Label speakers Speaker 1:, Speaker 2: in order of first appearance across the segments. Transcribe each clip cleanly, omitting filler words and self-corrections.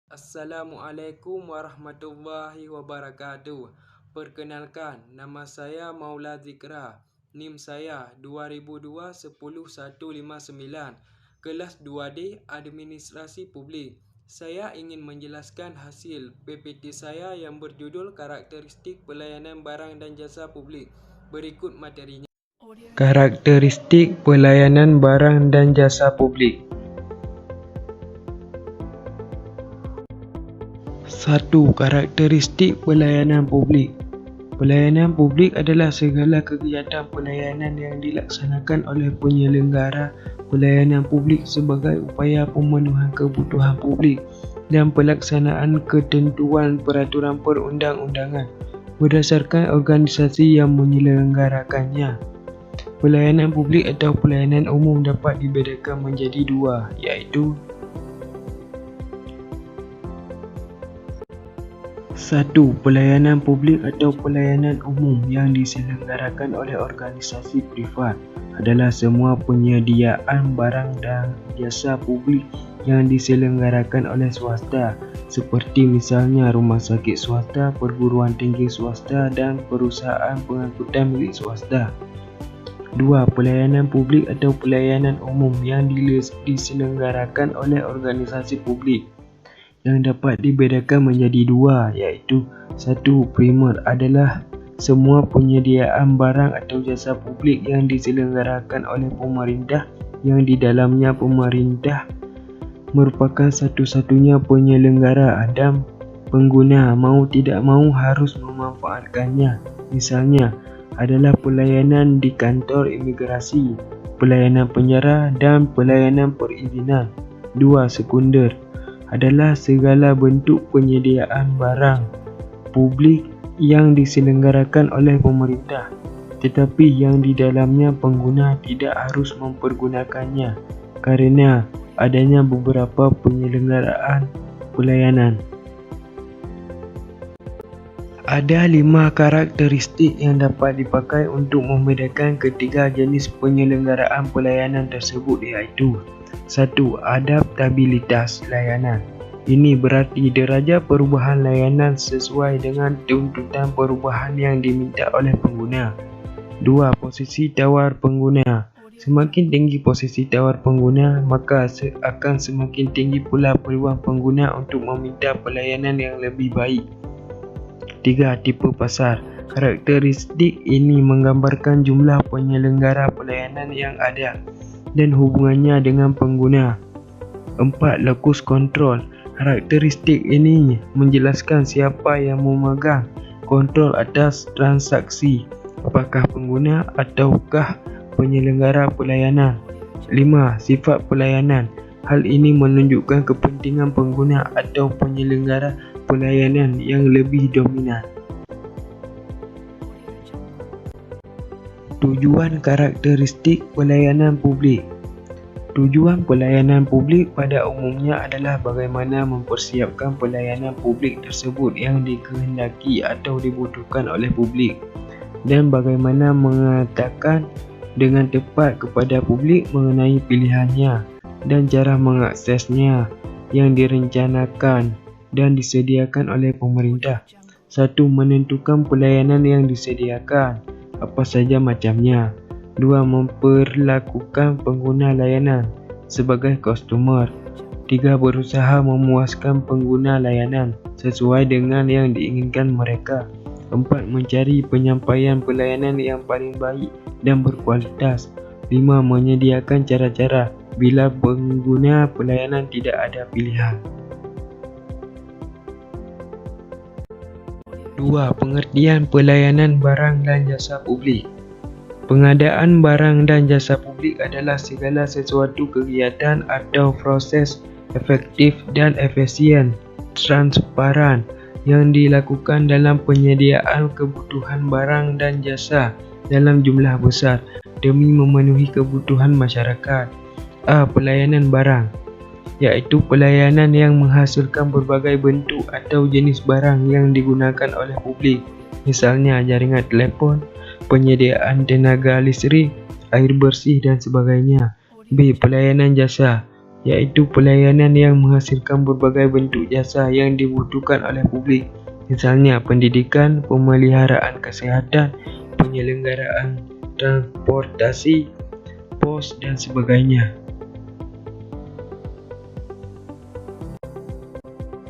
Speaker 1: Assalamualaikum warahmatullahi wabarakatuh. Perkenalkan, nama saya Maula Zikra. NIM saya 2002-10-159. Kelas 2D Administrasi Publik. Saya ingin menjelaskan hasil PPT saya yang berjudul Karakteristik Pelayanan Barang dan Jasa Publik. Berikut materinya. Karakteristik pelayanan barang dan jasa publik. 1. Karakteristik pelayanan publik. Pelayanan publik adalah segala kegiatan pelayanan yang dilaksanakan oleh penyelenggara pelayanan publik sebagai upaya pemenuhan kebutuhan publik dan pelaksanaan ketentuan peraturan perundang-undangan berdasarkan organisasi yang menyelenggarakannya. Pelayanan publik atau pelayanan umum dapat dibedakan menjadi dua, iaitu 1. Pelayanan publik atau pelayanan umum yang diselenggarakan oleh organisasi privat adalah semua penyediaan barang dan jasa publik yang diselenggarakan oleh swasta, seperti misalnya rumah sakit swasta, perguruan tinggi swasta dan perusahaan pengangkutan milik swasta. 2. Pelayanan publik atau pelayanan umum yang diselenggarakan oleh organisasi publik yang dapat dibedakan menjadi dua, iaitu 1. Primer adalah semua penyediaan barang atau jasa publik yang diselenggarakan oleh pemerintah yang di dalamnya pemerintah merupakan satu-satunya penyelenggara dan pengguna mau tidak mau harus memanfaatkannya. Misalnya adalah pelayanan di kantor imigrasi, pelayanan penjara dan pelayanan perizinan. 2. Sekunder adalah segala bentuk penyediaan barang publik yang diselenggarakan oleh pemerintah, tetapi yang di dalamnya pengguna tidak harus mempergunakannya kerana adanya beberapa penyelenggaraan pelayanan. Ada 5 karakteristik yang dapat dipakai untuk membedakan ketiga jenis penyelenggaraan pelayanan tersebut, iaitu 1. Adaptabilitas layanan. Ini berarti derajat perubahan layanan sesuai dengan tuntutan perubahan yang diminta oleh pengguna. 2. Posisi tawar pengguna. Semakin tinggi posisi tawar pengguna, maka akan semakin tinggi pula peluang pengguna untuk meminta pelayanan yang lebih baik. 3. Tipe pasar. Karakteristik ini menggambarkan jumlah penyelenggara pelayanan yang ada dan hubungannya dengan pengguna. 4. Lokus kontrol. Karakteristik ini menjelaskan siapa yang memegang kontrol atas transaksi, apakah pengguna ataukah penyelenggara pelayanan. 5. Sifat pelayanan. Hal ini menunjukkan kepentingan pengguna atau penyelenggara pelayanan yang lebih dominan. Tujuan karakteristik pelayanan publik. Tujuan pelayanan publik pada umumnya adalah bagaimana mempersiapkan pelayanan publik tersebut yang dikehendaki atau dibutuhkan oleh publik, dan bagaimana mengatakan dengan tepat kepada publik mengenai pilihannya dan cara mengaksesnya yang direncanakan dan disediakan oleh pemerintah. 1. Menentukan pelayanan yang disediakan, apa saja macamnya. 2. Memperlakukan pengguna layanan sebagai customer. 3. Berusaha memuaskan pengguna layanan sesuai dengan yang diinginkan mereka. 4. Mencari penyampaian pelayanan yang paling baik dan berkualitas. 5. Menyediakan cara-cara bila pengguna pelayanan tidak ada pilihan. 2. Pengertian pelayanan barang dan jasa publik. Pengadaan barang dan jasa publik adalah segala sesuatu kegiatan atau proses efektif dan efisien, transparan yang dilakukan dalam penyediaan kebutuhan barang dan jasa dalam jumlah besar demi memenuhi kebutuhan masyarakat. A. Pelayanan barang, iaitu pelayanan yang menghasilkan berbagai bentuk atau jenis barang yang digunakan oleh publik, misalnya jaringan telefon, penyediaan tenaga listrik, air bersih dan sebagainya. B. Pelayanan jasa, iaitu pelayanan yang menghasilkan berbagai bentuk jasa yang dibutuhkan oleh publik, misalnya pendidikan, pemeliharaan kesihatan, penyelenggaraan transportasi, pos dan sebagainya.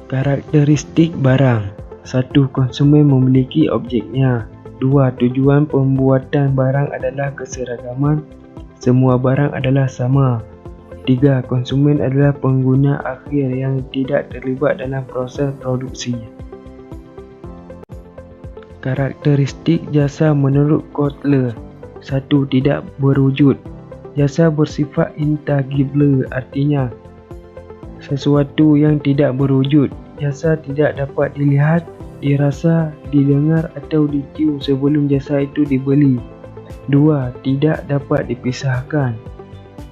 Speaker 1: Karakteristik barang. 1. Konsumen memiliki objeknya. 2. Tujuan pembuatan barang adalah keseragaman. Semua barang adalah sama. 3. Konsumen adalah pengguna akhir yang tidak terlibat dalam proses produksi. Karakteristik jasa menurut Kotler. 1. Tidak berwujud. Jasa bersifat intangible, artinya sesuatu yang tidak berwujud. Jasa tidak dapat dilihat, dirasa, didengar atau dicium sebelum jasa itu dibeli. 2. Tidak dapat dipisahkan.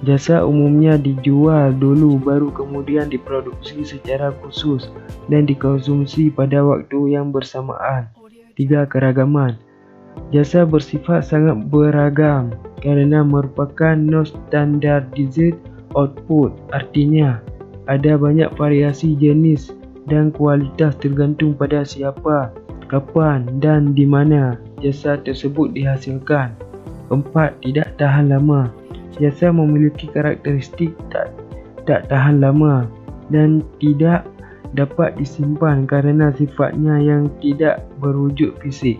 Speaker 1: Jasa umumnya dijual dulu baru kemudian diproduksi secara khusus dan dikonsumsi pada waktu yang bersamaan. 3. Keragaman. Jasa bersifat sangat beragam kerana merupakan non-standardized output, artinya ada banyak variasi jenis dan kualitas tergantung pada siapa, kapan dan di mana jasa tersebut dihasilkan. 4. Tidak tahan lama. Jasa memiliki karakteristik tak tahan lama dan tidak dapat disimpan kerana sifatnya yang tidak berwujud fisik.